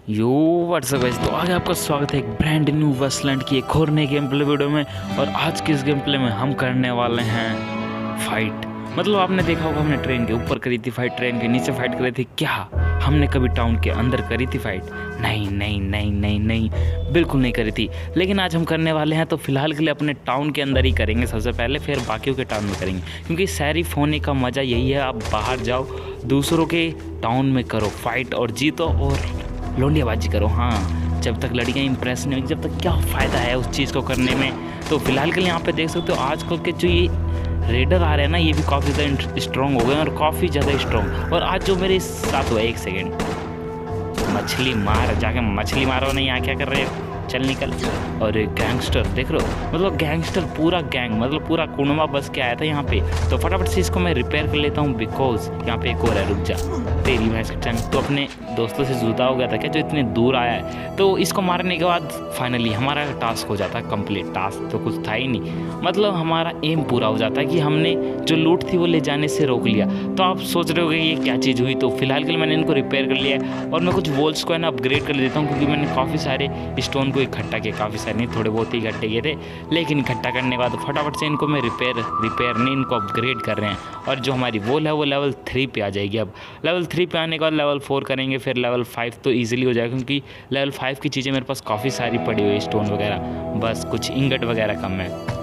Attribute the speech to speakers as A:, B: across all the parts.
A: यो WhatsApp guys, तो आगे आपका स्वागत है एक ब्रांड न्यू वेस्टलैंड की एक और नई गेम प्ले वीडियो में। और आज की इस गेम प्ले में हम करने वाले हैं फाइट। मतलब आपने देखा होगा हमने ट्रेन के ऊपर करी थी फाइट, ट्रेन के नीचे फाइट करी थी। क्या हमने कभी टाउन के अंदर करी थी फाइट? नहीं नहीं नहीं नहीं नहीं, बिल्कुल नहीं करी थी। लेकिन आज हम करने वाले हैं तो फिलहाल के लिए अपने टाउन के अंदर ही करेंगे सबसे पहले, फिर बाकियों के टाउन में करेंगे। क्योंकि शहरीफ होने का मज़ा यही है, आप बाहर जाओ दूसरों के टाउन में करो फाइट और जीतो और लोंडियाबाजी करो। हाँ, जब तक लड़कियाँ इंप्रेस नहीं होगी जब तक क्या फ़ायदा है उस चीज़ को करने में। तो फिलहाल के लिए यहाँ पे देख सकते हो आजकल के जो ये रेडर आ रहे हैं ना, ये भी काफ़ी ज़्यादा स्ट्रॉन्ग हो गए और काफ़ी ज़्यादा स्ट्रॉन्ग। और आज जो मेरे साथ हुआ, एक सेकेंड, मछली मार, जाके मछली मारो नहीं, यहाँ क्या कर रहे हो, चल निकल। और गैंगस्टर देख रहे हो, मतलब गैंगस्टर पूरा गैंग, मतलब पूरा कुनवा बस के आया था यहाँ पे। तो फटाफट से इसको मैं रिपेयर कर लेता हूँ, बिकॉज यहाँ पे एक और है। रुक जा तेरी भैंस की टंग, तो अपने दोस्तों से जुदा हो गया था क्या जो इतने दूर आया है। तो इसको मारने के बाद फाइनली हमारा टास्क हो जाता है कंप्लीट। टास्क तो कुछ था ही नहीं, मतलब हमारा एम पूरा हो जाता है कि हमने जो लूट थी वो ले जाने से रोक लिया। तो आप सोच रहे होगे ये क्या चीज़ हुई। तो फिलहाल के लिए मैंने इनको रिपेयर कर लिया है और मैं कुछ वॉल्स को है ना अपग्रेड कर देता हूँ, क्योंकि मैंने काफ़ी सारे स्टोन को इकट्ठा किया, काफ़ी सारे नहीं, थोड़े बहुत ही इकट्ठे किए थे। लेकिन इकट्ठा करने के बाद फटाफट से इनको मैं रिपेयर नहीं, इनको अपग्रेड कर रहे हैं। और जो हमारी वॉल है वो लेवल 3 पे आ जाएगी। अब लेवल 3 पे आने के बाद लेवल 4 करेंगे, फिर लेवल 5 तो ईजिली हो जाएगा, क्योंकि लेवल 5 की चीज़ें मेरे पास काफ़ी सारी पड़ी हुई है, स्टोन वगैरह, बस कुछ इंगट वगैरह कम है।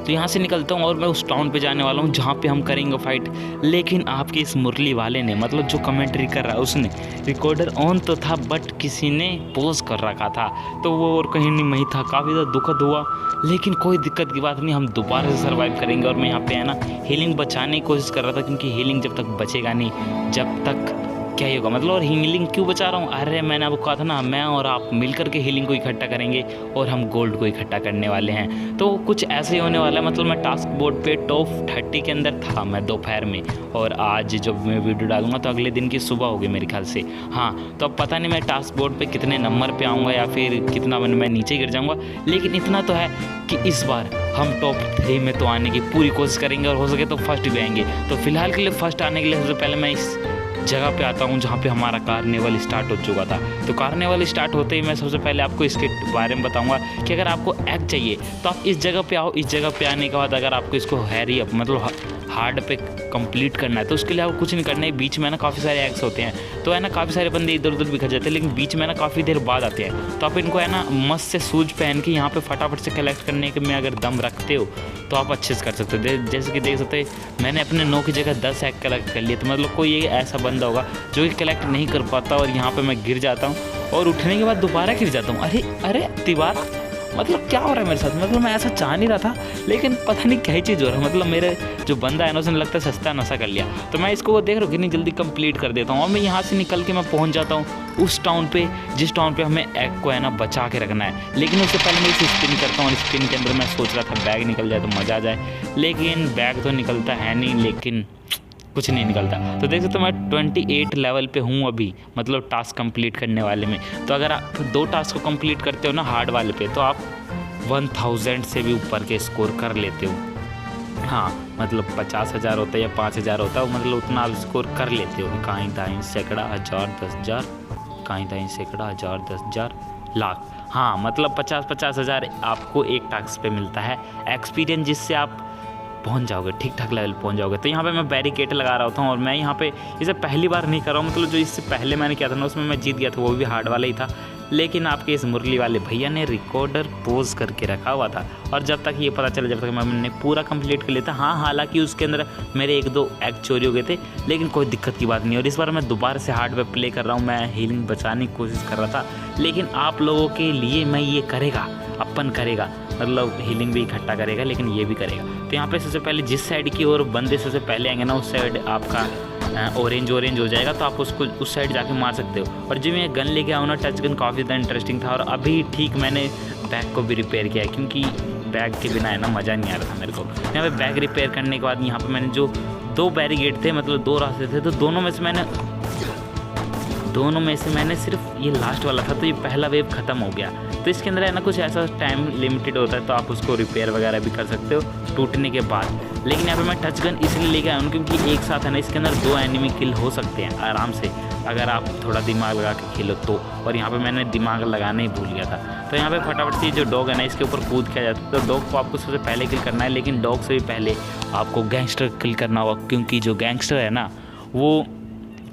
A: तो यहाँ से निकलता हूँ और मैं उस टाउन पे जाने वाला हूँ जहाँ पे हम करेंगे फाइट। लेकिन आपके इस मुरली वाले ने, मतलब जो कमेंट्री कर रहा है उसने, रिकॉर्डर ऑन तो था बट किसी ने पॉज कर रखा था, तो वो और कहीं नहीं वही था। काफ़ी ज़्यादा दुखद हुआ, लेकिन कोई दिक्कत की बात नहीं, हम दोबारा से सर्वाइव करेंगे। और मैं यहाँ पे है ना हीलिंग बचाने की कोशिश कर रहा था, क्योंकि हीलिंग जब तक बचेगा नहीं जब तक क्या ही होगा। मतलब और हीलिंग क्यों बचा रहा हूँ, अरे मैंने आपको कहा था ना, मैं और आप मिलकर के हीलिंग को इकट्ठा करेंगे और हम गोल्ड को इकट्ठा करने वाले हैं। तो कुछ ऐसे ही होने वाला है। मतलब मैं टास्क बोर्ड पे टॉप 30 के अंदर था मैं दोपहर में, और आज जब मैं वीडियो डालूंगा तो अगले दिन की सुबह होगी मेरे ख्याल से। हाँ, तो अब पता नहीं मैं टास्क बोर्ड पे कितने नंबर पे आऊँगा या फिर कितना मैं नीचे गिर जाऊँगा। लेकिन इतना तो है कि इस बार हम टॉप 3 में तो आने की पूरी कोशिश करेंगे और हो सके तो फर्स्ट भी आएंगे। तो फिलहाल के लिए फर्स्ट आने के लिए सबसे पहले मैं इस जगह पे आता हूँ जहाँ पे हमारा कार्निवल स्टार्ट हो चुका था। तो कार्निवल स्टार्ट होते ही मैं सबसे पहले आपको इसके बारे में बताऊंगा कि अगर आपको एग चाहिए तो आप इस जगह पे आओ। इस जगह पे आने के बाद अगर आपको इसको हैरी अप, मतलब हार्ड पे कंप्लीट करना है, तो उसके लिए आपको कुछ नहीं करना है। बीच में ना काफ़ी सारे एग्स होते हैं, तो है ना काफ़ी सारे बंदे इधर उधर बिखर जाते हैं, लेकिन बीच में ना काफ़ी देर बाद आते हैं। तो आप इनको है ना मस्त से सूज पहन के यहाँ पे फटाफट से कलेक्ट करने के में अगर दम रखते हो तो आप अच्छे से कर सकते हो। जैसे कि देख सकते हैं मैंने अपने 9 की जगह 10 एग कलेक्ट कर लिए। तो मतलब कोई ये ऐसा बंदा होगा जो कि कलेक्ट नहीं कर पाता और यहाँ पे मैं गिर जाता हूँ और उठने के बाद दोबारा गिर जाता हूँ। अरे अरे तिवारा, मतलब क्या हो रहा है मेरे साथ। मतलब मैं ऐसा चाह नहीं रहा था, लेकिन पता नहीं क्या ही चीज़ हो रहा है। मतलब मेरे जो बंदा है ना उसने लगता है सस्ता नशा कर लिया। तो मैं इसको देख रहा हूँ कितनी जल्दी कंप्लीट कर देता हूँ और मैं यहाँ से निकल के मैं पहुँच जाता हूँ उस टाउन पे जिस टाउन पे हमें एग को है ना बचा के रखना है। लेकिन उससे पहले मैं इसे स्पिन करता हूँ और स्पिन के अंदर मैं सोच रहा था बैग निकल जाए तो मज़ा आ जाए, लेकिन बैग तो निकलता है नहीं, लेकिन कुछ नहीं निकलता। तो देख सकते हो मैं 28 लेवल पे हूँ अभी, मतलब टास्क कंप्लीट करने वाले में। तो अगर आप 2 टास्क को कंप्लीट करते हो ना हार्ड वाले पे, तो आप 1000 से भी ऊपर के स्कोर कर लेते हो। हाँ, मतलब 50,000 होता है या 5,000 होता है, मतलब उतना आप स्कोर कर लेते हो। काहीं दाहीं सैकड़ा, हज़ार, 10,000, काहीं दाहीं सैकड़ा, हज़ार, 10,000, लाख। हाँ, मतलब 50,000 आपको एक टास्क पे मिलता है एक्सपीरियंस, जिससे आप पहुंच जाओगे, ठीक ठाक लेवल पहुंच जाओगे। तो यहाँ पे मैं बैरिकेड लगा रहा होता हूँ और मैं यहाँ पे इसे पहली बार नहीं कर रहा हूँ। मतलब जो इससे पहले मैंने किया था ना उसमें मैं जीत गया था, वो भी हार्ड वाला ही था। लेकिन आपके इस मुरली वाले भैया ने रिकॉर्डर पोज करके रखा हुआ था, और जब तक ये पता चला, जब तक मैंने पूरा कंप्लीट कर लिया था। हाँ, हालांकि उसके अंदर मेरे 1-2 एग चोरी हो गए थे, लेकिन कोई दिक्कत की बात नहीं। और इस बार मैं दोबारा से हार्ड पे प्ले कर रहा हूँ, मैं हीलिंग बचाने की कोशिश कर रहा था, लेकिन आप लोगों के लिए मैं ये करेगा, अपन करेगा, मतलब हीलिंग भी इकट्ठा करेगा, लेकिन ये भी करेगा। तो यहाँ पे सबसे पहले जिस साइड की ओर बंदे सबसे पहले आएंगे ना, उस साइड आपका ऑरेंज हो जाएगा, तो आप उसको उस साइड जाके मार सकते हो। और जब मैं गन लेके आऊँ ना, टच गन काफ़ी ज़्यादा इंटरेस्टिंग था। और अभी ठीक मैंने बैग को भी रिपेयर किया है, क्योंकि बैग के बिना है ना मज़ा नहीं आ रहा था मेरे को। यहाँ पे बैग रिपेयर करने के बाद यहाँ पे मैंने जो 2 बैरिकेड थे, मतलब 2 रास्ते थे, तो दोनों में से मैंने सिर्फ ये लास्ट वाला था, तो ये पहला वेव ख़त्म हो गया। तो इसके अंदर है ना कुछ ऐसा टाइम लिमिटेड होता है, तो आप उसको रिपेयर वगैरह भी कर सकते हो टूटने के बाद। लेकिन यहाँ पे मैं टच गन इसलिए लेके आया हूँ क्योंकि एक साथ है ना इसके अंदर 2 एनिमी किल हो सकते हैं आराम से, अगर आप थोड़ा दिमाग लगा के खेलो तो। और यहाँ पे मैंने दिमाग लगाना ही भूल गया था। तो यहाँ पे फटाफट से जो डॉग है ना इसके ऊपर कूद किया जाता है। तो डॉग को आपको सबसे पहले किल करना है, लेकिन डॉग से भी पहले आपको गैंगस्टर किल करना होगा, क्योंकि जो गैंगस्टर है ना वो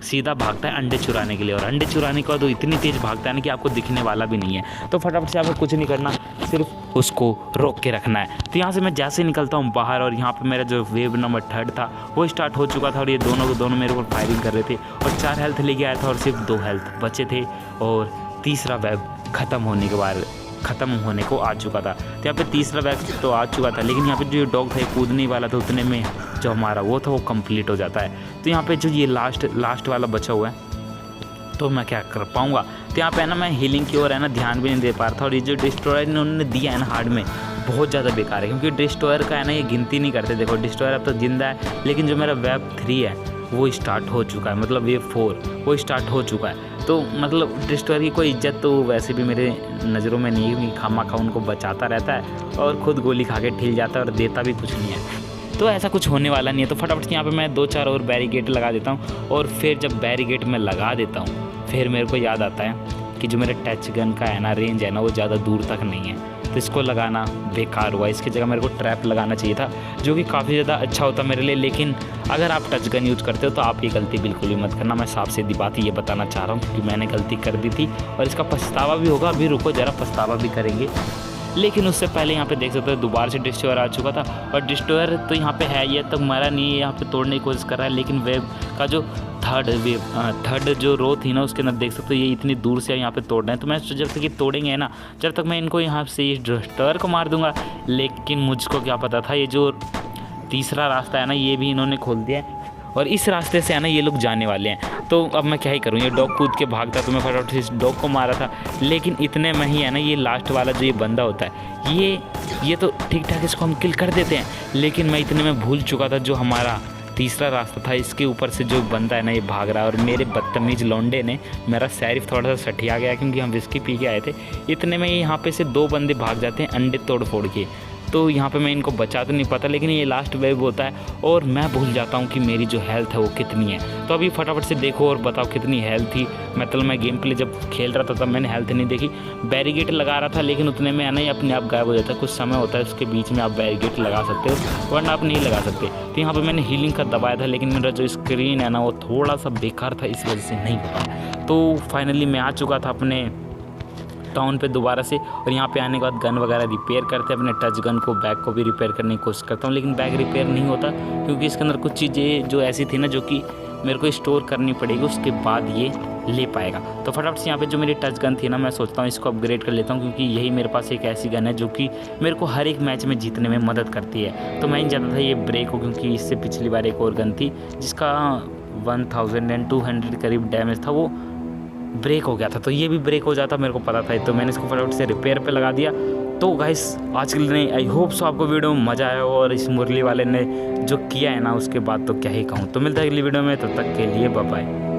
A: सीधा भागता है अंडे चुराने के लिए, और अंडे चुराने के बाद वो इतनी तेज़ भागता है ना कि आपको दिखने वाला भी नहीं है। तो फटाफट से आपको कुछ नहीं करना, सिर्फ उसको रोक के रखना है। तो यहाँ से मैं जैसे निकलता हूँ बाहर, और यहाँ पे मेरा जो वेव नंबर 3 था वो स्टार्ट हो चुका था, और ये दोनों मेरे ऊपर फायरिंग कर रहे थे, और 4 हेल्थ लेके आया था और सिर्फ 2 हेल्थ बचे थे, और तीसरा वेव ख़त्म होने को आ चुका था। तो यहाँ पे तीसरा वेव तो आ चुका था, लेकिन यहाँ पे जो डॉग था कूदने वाला था, उतने में जो हमारा वो था वो कंप्लीट हो जाता है। तो यहाँ पे जो ये लास्ट वाला बचा हुआ है, तो मैं क्या कर पाऊँगा। तो यहाँ पे है ना मैं हीलिंग की ओर है ना ध्यान भी नहीं दे पा रहा था, और ये जो डिस्ट्रॉयर इन्होंने दिया है ना हार्ड में बहुत ज़्यादा बेकार है, क्योंकि डिस्ट्रॉयर का है ना ये गिनती नहीं करते। देखो डिस्ट्रॉयर अब तो जिंदा है, लेकिन जो मेरा वेब 3 है वो स्टार्ट हो चुका है, मतलब वेब 4 वो स्टार्ट हो चुका है। तो मतलब डिस्ट्रॉयर की कोई इज्जत तो वैसे भी मेरे नज़रों में नहीं है, खामा खा उनको बचाता रहता है और खुद गोली खा के ठिल जाता है और देता भी कुछ नहीं है। तो ऐसा कुछ होने वाला नहीं है। तो फटाफट से यहाँ पे मैं 2-4 और बैरिकेड लगा देता हूँ, और फिर जब बैरिकेड में लगा देता हूँ फिर मेरे को याद आता है कि जो मेरे टच गन का है ना रेंज है ना वो ज़्यादा दूर तक नहीं है, तो इसको लगाना बेकार हुआ। इसकी जगह मेरे को ट्रैप लगाना चाहिए था, जो कि काफ़ी ज़्यादा अच्छा होता मेरे लिए। लेकिन अगर आप टच गन यूज़ करते हो तो आप ये गलती बिल्कुल भी मत करना। मैं साफ सीधी बात ये बताना चाह रहा हूँ, क्योंकि मैंने गलती कर दी थी और इसका पछतावा भी होगा। अभी रुको ज़रा, पछतावा भी करेंगे, लेकिन उससे पहले यहाँ पे देख सकते हो दोबारा से डिस्ट्रॉयर आ चुका था, और डिस्ट्रॉयर तो यहाँ पे है, ये तक मरा नहीं है, यहाँ पे तोड़ने की कोशिश कर रहा है। लेकिन वेव का जो थर्ड जो रो थी ना उसके अंदर देख सकते हो ये इतनी दूर से यहाँ पे तोड़ रहे हैं। तो मैं जब तक ये तोड़ेंगे ना, जब तक मैं इनको यहाँ से इस डिस्ट्रॉयर को मार दूंगा। लेकिन मुझको क्या पता था ये जो तीसरा रास्ता है ना ये भी इन्होंने खोल दिया है, और इस रास्ते से है ना ये लोग जाने वाले हैं। तो अब मैं क्या ही करूँ, ये डॉग कूद के भागता तो मैं फटाफट से इस डॉग को मारा था। लेकिन इतने में ही है ना ये लास्ट वाला जो ये बंदा होता है ये तो ठीक ठाक इसको हम किल कर देते हैं, लेकिन मैं इतने में भूल चुका था जो हमारा तीसरा रास्ता था इसके ऊपर से जो बंदा है ना ये भाग रहा है, और मेरे बदतमीज लौंडे ने मेरा सैरिफ थोड़ा सा सठिया गया, क्योंकि हम विस्की पी के आए थे। इतने में यहाँ पे से 2 बंदे भाग जाते हैं अंडे तोड़ फोड़ के। तो यहाँ पे मैं इनको बचा तो नहीं पाता, लेकिन ये लास्ट वेव होता है और मैं भूल जाता हूँ कि मेरी जो हेल्थ है वो कितनी है। तो अभी फटाफट से देखो और बताओ कितनी हेल्थ थी। मतलब मैं गेम प्ले जब खेल रहा था तब मैंने हेल्थ नहीं देखी, बैरिकेड लगा रहा था, लेकिन उतने में आना ही अपने आप गायब हो जाता है। कुछ समय होता है उसके बीच में आप बैरिकेड लगा सकते हो, वरना आप नहीं लगा सकते। तो यहाँ पर मैंने हीलिंग का दबाया था, लेकिन मेरा जो स्क्रीन है ना वो थोड़ा सा बेकार था, इस वजह से नहीं हुआ। तो फाइनली मैं आ चुका था अपने टाउन पे दोबारा से, और यहाँ पे आने के बाद गन वगैरह रिपेयर करते हैं। अपने टच गन को बैग को भी रिपेयर करने की कोशिश करता हूँ, लेकिन बैग रिपेयर नहीं होता, क्योंकि इसके अंदर कुछ चीज़ें जो ऐसी थी ना जो कि मेरे को स्टोर करनी पड़ेगी, उसके बाद ये ले पाएगा। तो फटाफट से यहाँ पे जो मेरी टच गन थी ना मैं सोचता हूँ इसको अपग्रेड कर लेता हूँ, क्योंकि यही मेरे पास एक ऐसी गन है जो कि मेरे को हर एक मैच में जीतने में मदद करती है। तो मैं नहीं चाहता था ये ब्रेक हो, क्योंकि इससे पिछली बार एक और गन थी जिसका 1200 करीब डैमेज था, वो ब्रेक हो गया था। तो ये भी ब्रेक हो जाता मेरे को पता था, तो मैंने इसको फटाफट से रिपेयर पे लगा दिया। तो गाइस आज के लिए आई होप सो आपको वीडियो में मज़ा आया, और इस मुरली वाले ने जो किया है ना उसके बाद तो क्या ही कहूँ। तो मिलता है अगली वीडियो में, तब तक के लिए बाय बाय।